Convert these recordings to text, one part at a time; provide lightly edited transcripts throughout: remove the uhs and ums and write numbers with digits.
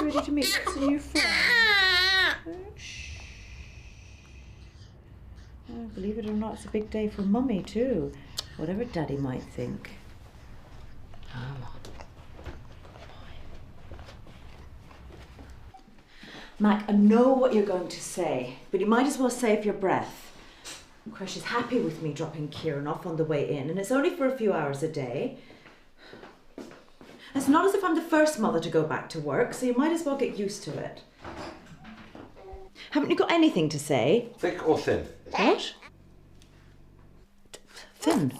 ready to meet some new friends. Shh. Oh, believe it or not, it's a big day for Mummy too. Whatever Daddy might think. Oh. Mac, I know what you're going to say, but you might as well save your breath. Crush is happy with me dropping Kieran off on the way in, and it's only for a few hours a day. It's not as if I'm the first mother to go back to work, so you might as well get used to it. Haven't you got anything to say? Thick or thin? What? Thin.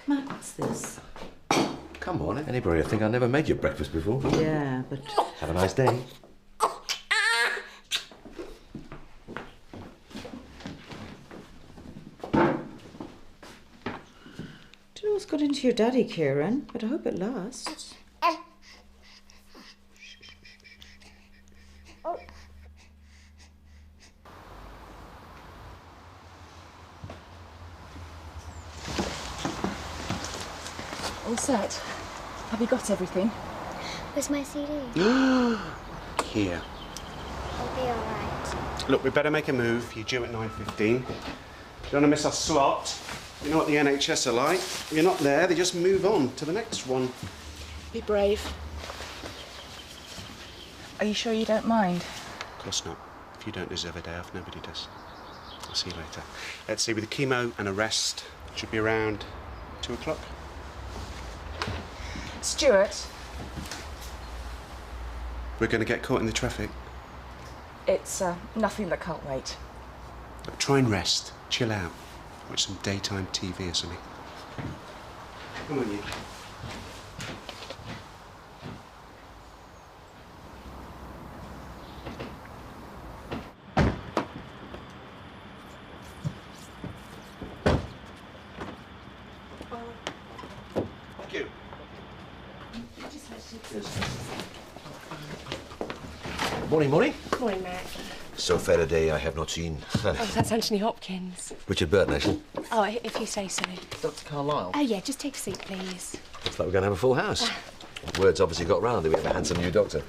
Mac, what's this? Come on, anybody would think I never made you breakfast before. Yeah, but... Have a nice day. Don't know what's got into your daddy, Kieran, but I hope it lasts. All set. Have you got everything? Where's my CD? Here. I'll be all right. Look, we better make a move. You're due at 9:15. Don't want to miss our slot. You know what the NHS are like. You're not there, they just move on to the next one. Be brave. Are you sure you don't mind? Of course not. If you don't deserve a day off, nobody does. I'll see you later. Let's see, with the chemo and a rest, should be around 2 o'clock. Stuart, We're going to get caught in the traffic. it's nothing that can't wait. Look, try and rest. Chill out. Watch some daytime TV or something. Come on, you. Thank you. Morning, morning. Morning, Mac. So fair a day I have not seen. Oh, that's Anthony Hopkins. Richard Burton, actually. Oh, if you say so. Dr. Carlyle. Oh, yeah, just take a seat, please. Looks like we're going to have a full house. Word's obviously got round that we have a handsome new doctor.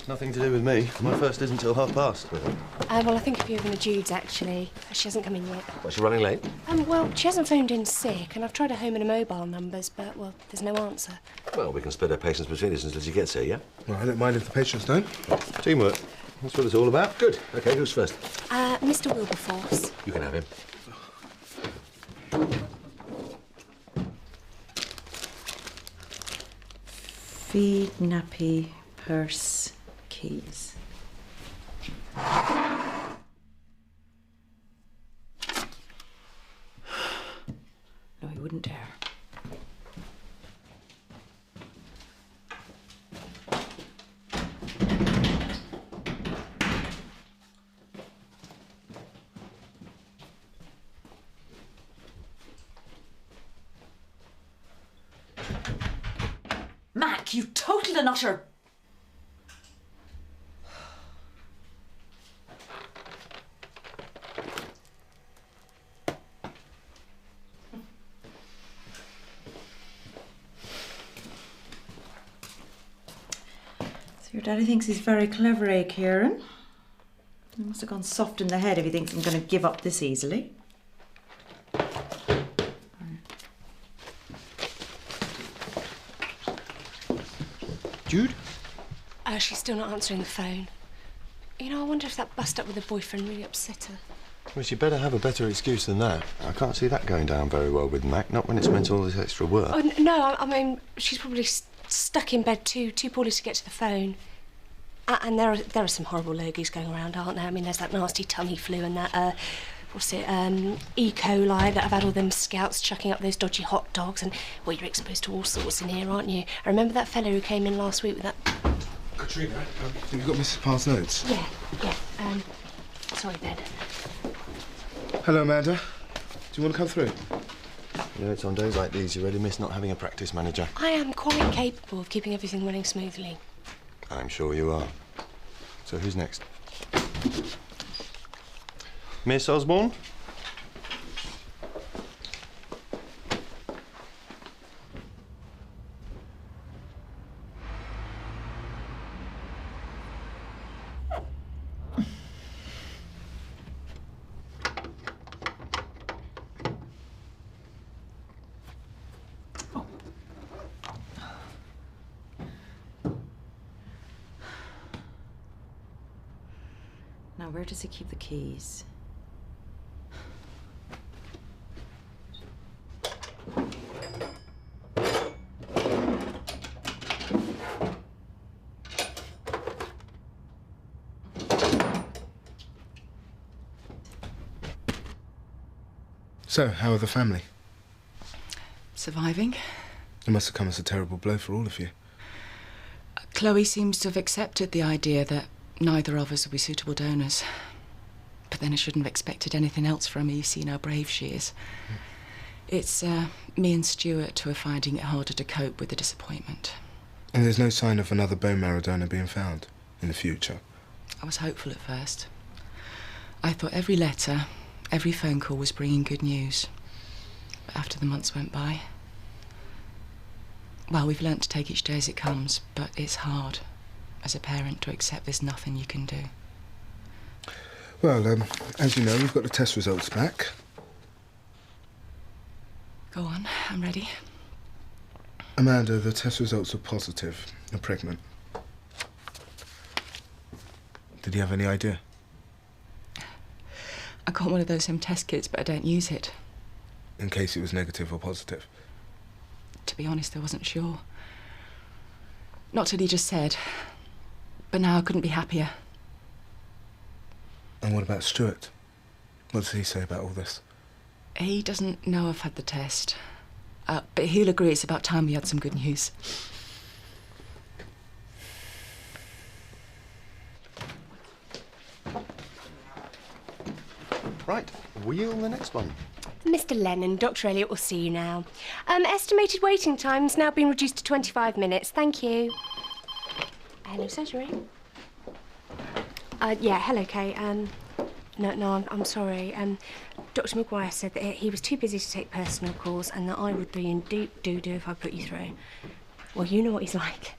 Nothing to do with me. My first isn't till 7:30. Well, I think a few of them are Jude's, actually. She hasn't come in yet. What's she running late? Well, she hasn't phoned in sick, and I've tried her home and her mobile numbers, but, well, there's no answer. Well, we can split our patients between us until she gets here, yeah? Well, I don't mind if the patients don't. Teamwork. That's what it's all about. Good. OK, who's first? Mr. Wilberforce. You can have him. Feed, nappy, purse, keys. No, he wouldn't dare. Mac, you total and utter... So your daddy thinks he's very clever, eh, Kieran? He must have gone soft in the head if he thinks I'm going to give up this easily. Jude? She's still not answering the phone. You know, I wonder if that bust up with her boyfriend really upset her. Well, she better have a better excuse than that. I can't see that going down very well with Mac, not when it's meant all this extra work. Oh, no, I mean, she's probably stuck in bed too poorly to get to the phone. And there are some horrible lurgies going around, aren't there? I mean, there's that nasty tummy flu and that, E. coli that have had all them scouts chucking up those dodgy hot dogs and, well, you're exposed to all sorts in here, aren't you? I remember that fellow who came in last week with that... Katrina, have you got Mrs. Parr's notes? Yeah. Sorry, Ben. Hello, Amanda. Do you want to come through? You know, it's on days like these you really miss not having a practice manager. I am quite capable of keeping everything running smoothly. I'm sure you are. So who's next? Miss Osborne? Now, where does he keep the keys? So, how are the family? Surviving. It must have come as a terrible blow for all of you. Chloe seems to have accepted the idea that neither of us will be suitable donors. But then I shouldn't have expected anything else from her. You've seen how brave she is. It's me and Stuart who are finding it harder to cope with the disappointment. And there's no sign of another bone marrow donor being found in the future? I was hopeful at first. I thought every letter, every phone call was bringing good news. But after the months went by, well, we've learnt to take each day as it comes, but it's hard as a parent to accept there's nothing you can do. Well, as you know, we've got the test results back. Go on, I'm ready. Amanda, the test results are positive. You're pregnant. Did you have any idea? I got one of those test kits, but I don't use it. In case it was negative or positive? To be honest, I wasn't sure. Not till he just said. But now I couldn't be happier. And what about Stuart? What does he say about all this? He doesn't know I've had the test. But he'll agree it's about time we had some good news. Right, wheel the next one. Mr. Lennon, Dr. Elliot will see you now. Estimated waiting time's now been reduced to 25 minutes. Thank you. Hello, surgery. Yeah, hello, Kay. No, I'm sorry. Dr. Maguire said that he was too busy to take personal calls and that I would be in deep doo-doo if I put you through. Well, you know what he's like.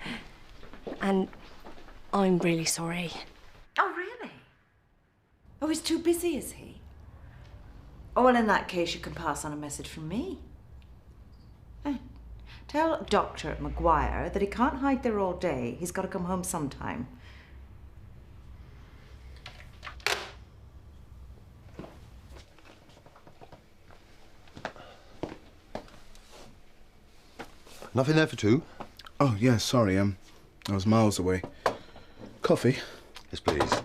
And I'm really sorry. Oh, really? Oh, he's too busy, is he? Oh, well, in that case, you can pass on a message from me. Tell Dr. Maguire that he can't hide there all day. He's got to come home sometime. Nothing there for two? Oh, yeah, sorry, I was miles away. Coffee? Yes, please.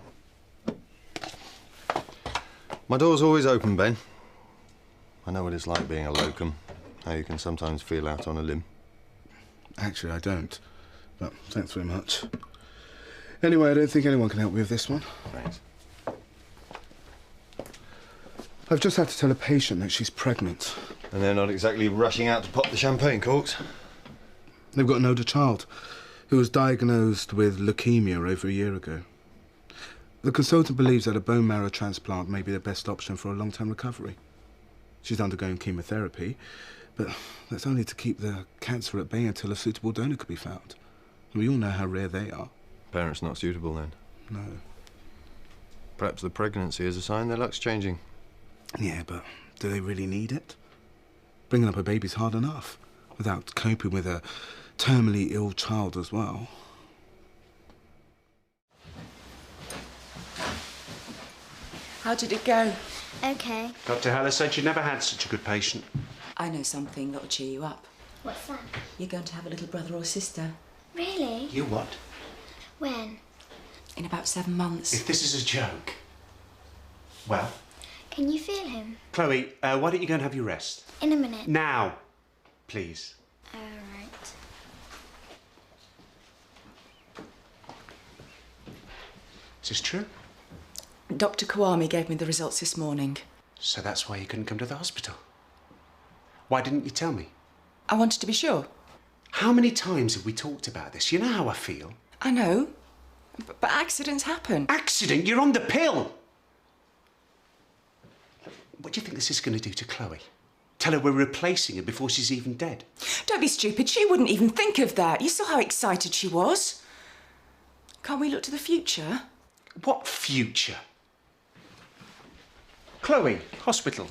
My door's always open, Ben. I know what it's like being a locum, how you can sometimes feel out on a limb. Actually, I don't. But thanks very much. Anyway, I don't think anyone can help me with this one. Thanks. I've just had to tell a patient that she's pregnant. And they're not exactly rushing out to pop the champagne corks. They've got an older child who was diagnosed with leukemia over a year ago. The consultant believes that a bone marrow transplant may be the best option for a long-term recovery. She's undergoing chemotherapy, but that's only to keep the cancer at bay until a suitable donor could be found. We all know how rare they are. Parents not suitable, then? No. Perhaps the pregnancy is a sign their luck's changing. Yeah, but do they really need it? Bringing up a baby's hard enough, without coping with a terminally ill child as well. How did it go? Okay. Dr. Heller said you never had such a good patient. I know something that'll cheer you up. What's that? You're going to have a little brother or sister Really? You what? When? in about 7 months. If this is a joke. Well, Can you feel him? Chloe, why don't you go and have your rest? In a minute. Now, please. All right. Is this true? Dr. Kawami gave me the results this morning. So that's why you couldn't come to the hospital. Why didn't you tell me? I wanted to be sure. How many times have we talked about this? You know how I feel. I know, but accidents happen. Accident? You're on the pill! What do you think this is going to do to Chloe? Tell her we're replacing her before she's even dead? Don't be stupid. She wouldn't even think of that. You saw how excited she was. Can't we look to the future? What future? Chloe, hospital.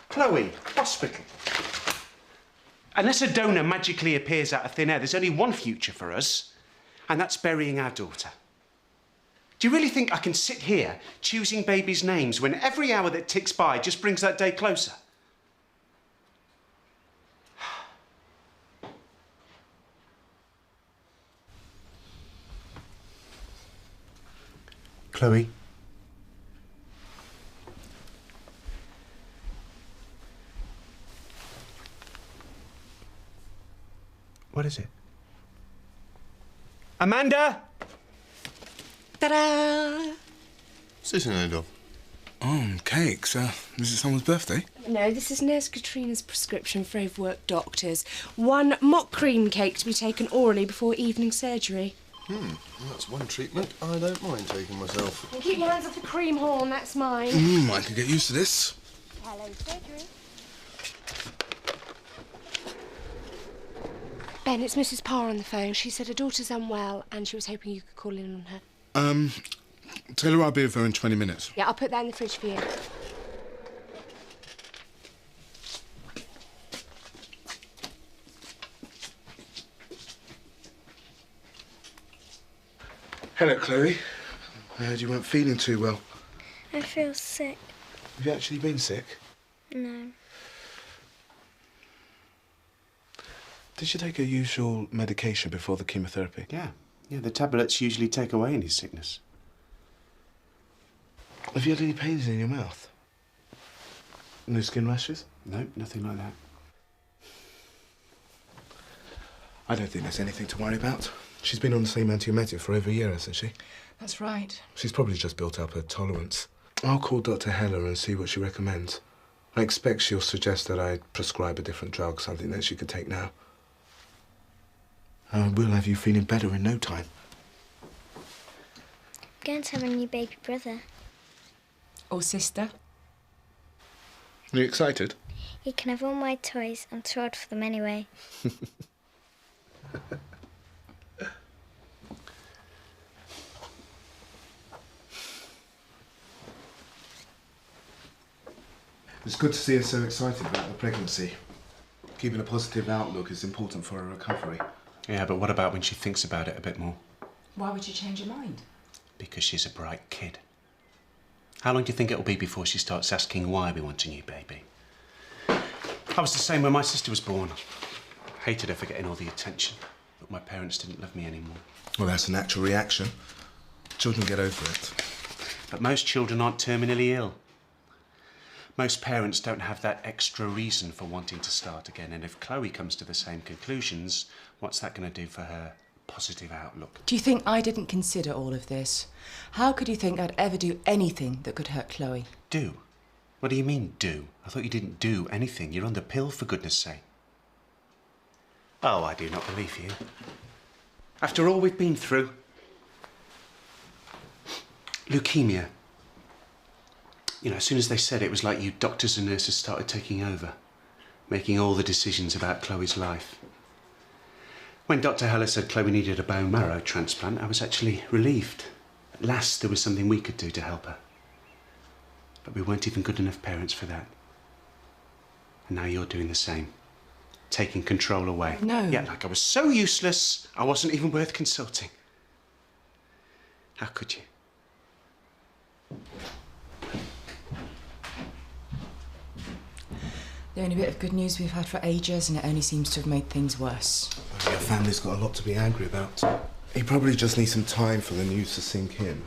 Chloe, hospital. Unless a donor magically appears out of thin air, there's only one future for us, and that's burying our daughter. Do Do you really think I can sit here choosing babies' names when every hour that ticks by just brings that day closer? Chloe? What is it? Amanda! Ta-da! What's this in there, of? Oh, cakes. Is it someone's birthday? No, this is Nurse Katrina's prescription for overworked doctors. 1 mock cream cake to be taken orally before evening surgery. Well, that's one treatment I don't mind taking myself. And keep your hands off the cream horn, that's mine. I can get used to this. Hello, surgery. Ben, it's Mrs. Parr on the phone. She said her daughter's unwell and she was hoping you could call in on her. Tell her I'll be with her in 20 minutes. Yeah, I'll put that in the fridge for you. Hello, Chloe. I heard you weren't feeling too well. I feel sick. Have you actually been sick? No. Did you take your usual medication before the chemotherapy? Yeah, the tablets usually take away any sickness. Have you had any pains in your mouth? No skin rashes? No, nothing like that. I don't think there's anything to worry about. She's been on the same antiemetic for over a year, hasn't she? That's right. She's probably just built up a tolerance. I'll call Dr. Heller and see what she recommends. I expect she'll suggest that I prescribe a different drug, something that she could take now. We'll have you feeling better in no time. I'm going to have a new baby brother. Or sister. Are you excited? He can have all my toys. I'm too old for them anyway. It's good to see her so excited about the pregnancy. Keeping a positive outlook is important for her recovery. Yeah, but what about when she thinks about it a bit more? Why would you change your mind? Because she's a bright kid. How long do you think it'll be before she starts asking why we want a new baby? I was the same when my sister was born. I hated her for getting all the attention, but my parents didn't love me anymore. Well, that's a natural reaction. Children get over it. But most children aren't terminally ill. Most parents don't have that extra reason for wanting to start again, and if Chloe comes to the same conclusions, what's that going to do for her positive outlook? Do you think I didn't consider all of this? How could you think I'd ever do anything that could hurt Chloe? Do? What do you mean, do? I thought you didn't do anything. You're on the pill, for goodness sake. Oh, I do not believe you. After all we've been through. Leukemia. You know, as soon as they said it was like you doctors and nurses started taking over, making all the decisions about Chloe's life. When Dr. Heller said Chloe needed a bone marrow transplant, I was actually relieved. At last there was something we could do to help her. But we weren't even good enough parents for that. And now you're doing the same. Taking control away. No. Yeah, like I was so useless, I wasn't even worth consulting. How could you? The only bit of good news we've had for ages, and it only seems to have made things worse. Your family's got a lot to be angry about. You probably just need some time for the news to sink in.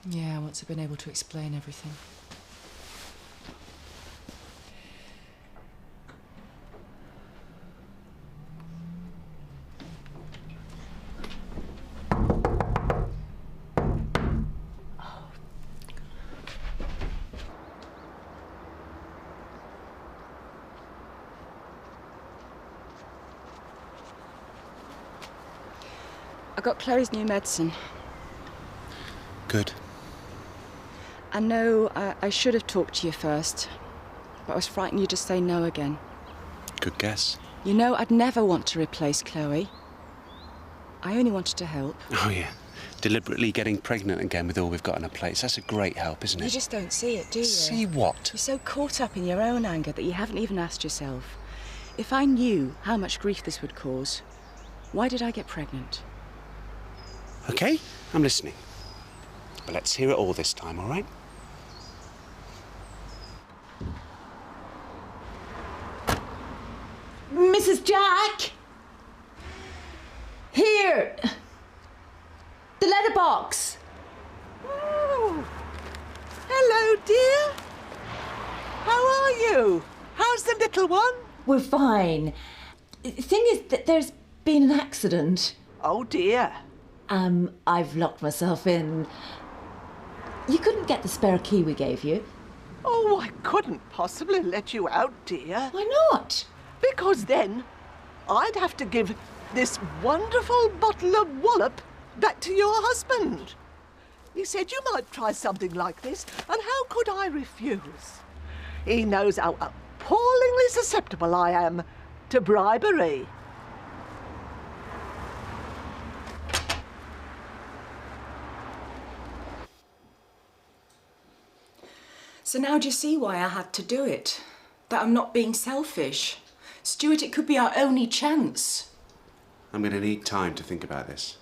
Yeah, once I've been able to explain everything. I got Chloe's new medicine. Good. I know I should have talked to you first, but I was frightened you'd just say no again. Good guess. You know, I'd never want to replace Chloe. I only wanted to help. Oh, yeah. Deliberately getting pregnant again with all we've got on our plates. That's a great help, isn't it? You just don't see it, do you? See what? You're so caught up in your own anger that you haven't even asked yourself, if I knew how much grief this would cause, why did I get pregnant? OK, I'm listening. But let's hear it all this time, all right? Mrs. Jack! Here! The letterbox! Oh, hello, dear. How are you? How's the little one? We're fine. The thing is that there's been an accident. Oh, dear. I've locked myself in. You couldn't get the spare key we gave you. Oh, I couldn't possibly let you out, dear. Why not? Because then I'd have to give this wonderful bottle of wallop back to your husband. He said you might try something like this, and how could I refuse? He knows how appallingly susceptible I am to bribery. So now do you see why I had to do it? That I'm not being selfish. Stuart, it could be our only chance. I'm going to need time to think about this.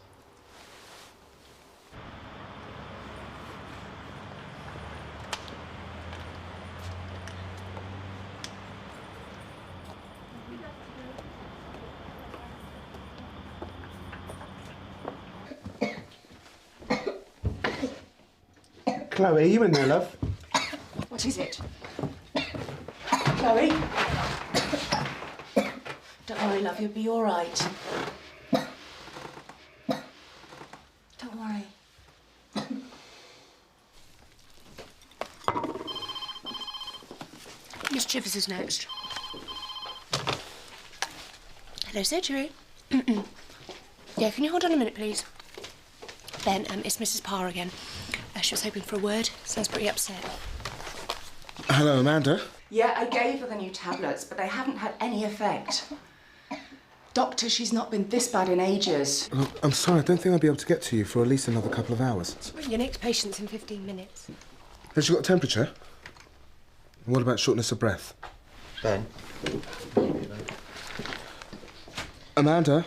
Chloe, are you in there, love? What is it? Chloe? Don't worry, love, you'll be all right. Don't worry. Miss Chivers is next. Hello, surgery. Yeah, can you hold on a minute, please? Ben, it's Mrs. Parr again. She was hoping for a word. Sounds pretty upset. Hello, Amanda. Yeah, I gave her the new tablets, but they haven't had any effect. Doctor, she's not been this bad in ages. Look, I'm sorry, I don't think I'll be able to get to you for at least another couple of hours. Your next patient's in 15 minutes. Has she got a temperature? What about shortness of breath? Ben? Amanda?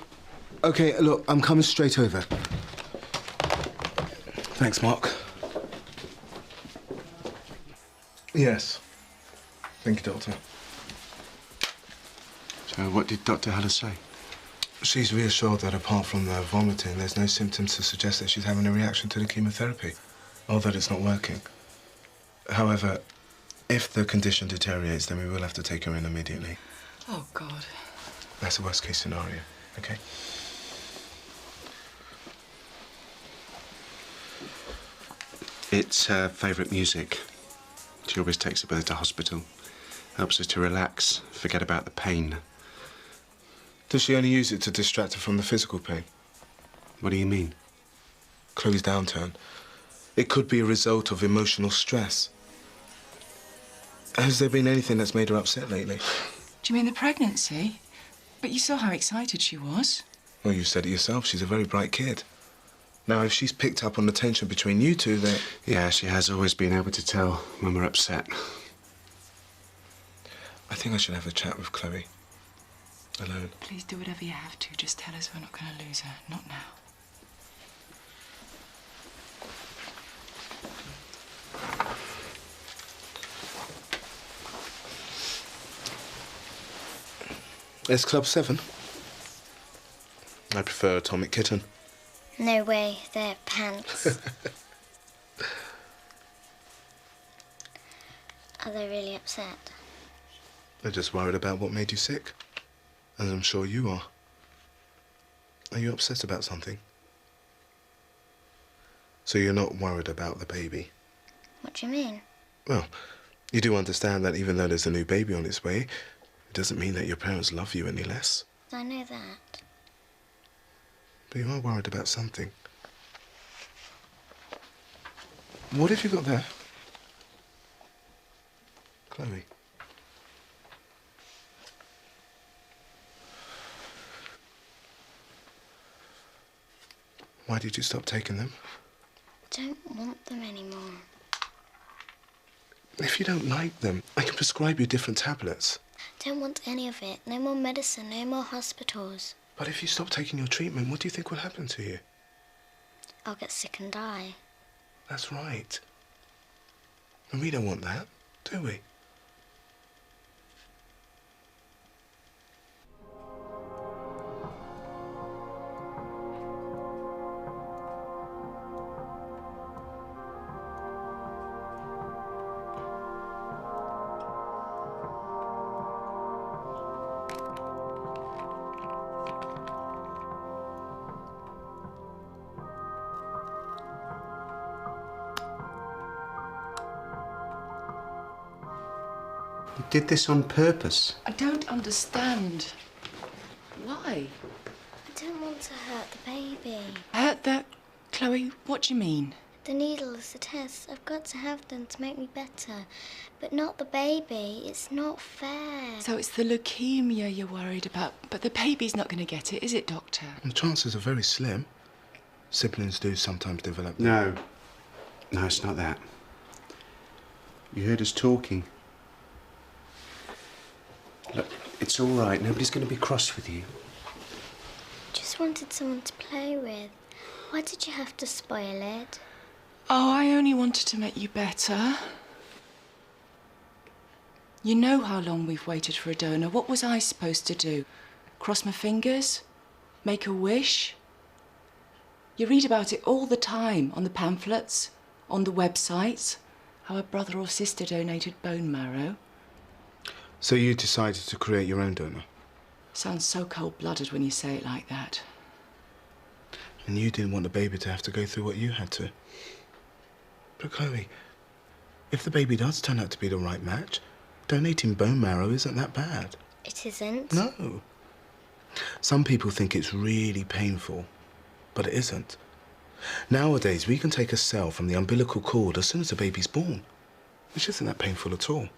OK, look, I'm coming straight over. Thanks, Mark. Yes. Thank you, Doctor. So what did Dr. Haller say? She's reassured that apart from the vomiting, there's no symptoms to suggest that she's having a reaction to the chemotherapy, or that it's not working. However, if the condition deteriorates, then we will have to take her in immediately. Oh, God. That's a worst-case scenario, OK? It's her favourite music. She always takes it with her to hospital. Helps her to relax, forget about the pain. Does she only use it to distract her from the physical pain? What do you mean? Chloe's downturn. It could be a result of emotional stress. Has there been anything that's made her upset lately? Do you mean the pregnancy? But you saw how excited she was. Well, you said it yourself. She's a very bright kid. Now, if she's picked up on the tension between you two, then... Yeah, she has always been able to tell when we're upset. I think I should have a chat with Chloe. Alone. Please do whatever you have to. Just tell us we're not going to lose her. Not now. It's Club 7. I prefer Atomic Kitten. No way, they're pants. Are they really upset? They're just worried about what made you sick. As I'm sure you are. Are you upset about something? So you're not worried about the baby? What do you mean? Well, you do understand that even though there's a new baby on its way, it doesn't mean that your parents love you any less. I know that. But you are worried about something. What have you got there? Chloe. Why did you stop taking them? I don't want them anymore. If you don't like them, I can prescribe you different tablets. I don't want any of it. No more medicine, no more hospitals. But if you stop taking your treatment, what do you think will happen to you? I'll get sick and die. That's right. And we don't want that, do we? You did this on purpose. I don't understand. Why? I don't want to hurt the baby. Hurt the... Chloe, what do you mean? The needles, the tests, I've got to have them to make me better. But not the baby. It's not fair. So it's the leukemia you're worried about, but the baby's not going to get it, is it, Doctor? The chances are very slim. Siblings do sometimes develop... No. No, it's not that. You heard us talking. Look, it's all right. Nobody's going to be cross with you. Just wanted someone to play with. Why did you have to spoil it? Oh, I only wanted to make you better. You know how long we've waited for a donor. What was I supposed to do? Cross my fingers? Make a wish? You read about it all the time on the pamphlets, on the websites, how a brother or sister donated bone marrow. So you decided to create your own donor? Sounds so cold-blooded when you say it like that. And you didn't want the baby to have to go through what you had to. But Chloe, if the baby does turn out to be the right match, donating bone marrow isn't that bad. It isn't? No. Some people think it's really painful, but it isn't. Nowadays, we can take a cell from the umbilical cord as soon as the baby's born, which isn't that painful at all.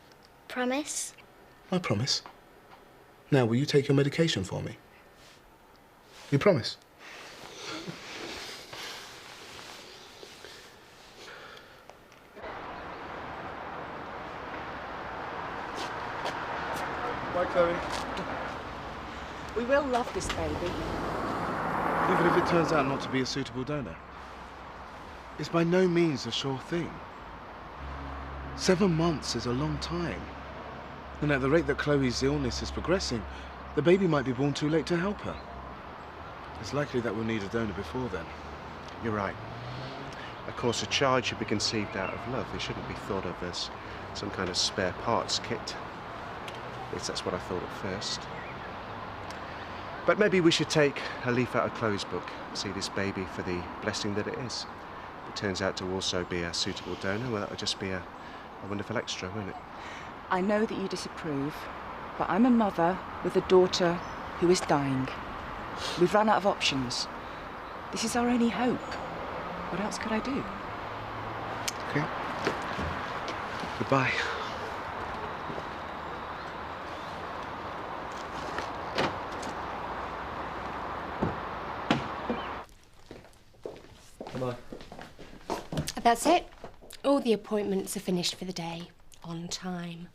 Promise? I promise. Now, will you take your medication for me? You promise? Bye, Chloe. We will love this baby. Even if it turns out not to be a suitable donor. It's by no means a sure thing. 7 months is a long time. And at the rate that Chloe's illness is progressing, the baby might be born too late to help her. It's likely that we'll need a donor before then. You're right. Of course, a child should be conceived out of love. It shouldn't be thought of as some kind of spare parts kit. At least that's what I thought at first. But maybe we should take a leaf out of Chloe's book, see this baby for the blessing that it is. If it turns out to also be a suitable donor, well, that would just be a wonderful extra, wouldn't it? I know that you disapprove, but I'm a mother with a daughter who is dying. We've run out of options. This is our only hope. What else could I do? Okay. Goodbye. Bye. That's it. All the appointments are finished for the day. On time.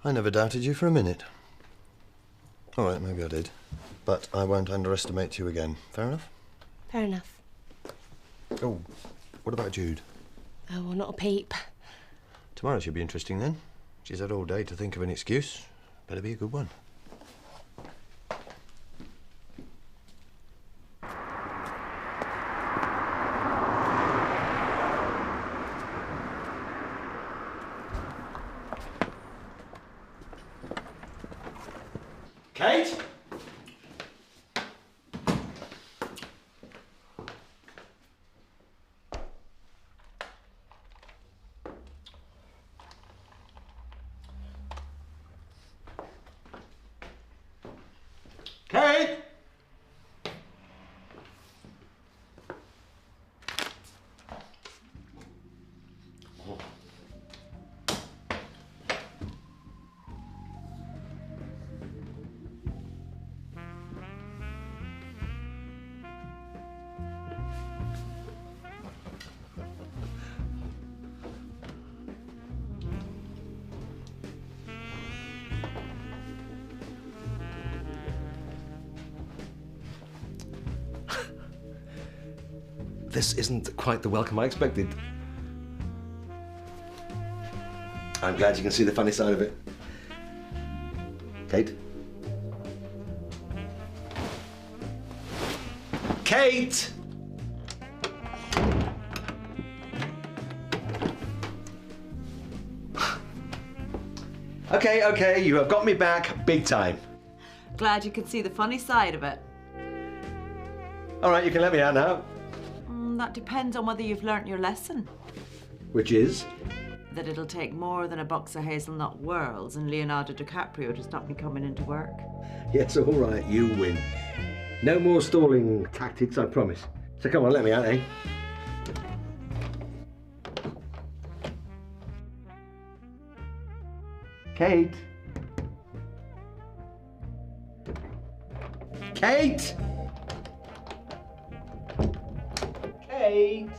I never doubted you for a minute. All right, maybe I did. But I won't underestimate you again. Fair enough? Fair enough. Oh, what about Jude? Oh, well, not a peep. Tomorrow should be interesting then. She's had all day to think of an excuse. Better be a good one. Kate? Kate? This isn't quite the welcome I expected. I'm glad you can see the funny side of it. Kate? Kate! Okay, you have got me back big time. Glad you can see the funny side of it. All right, you can let me out now. That depends on whether you've learnt your lesson. Which is? That it'll take more than a box of hazelnut whirls and Leonardo DiCaprio to stop me coming into work. Yes, all right, you win. No more stalling tactics, I promise. So come on, let me out, eh? Kate? Kate? Kate?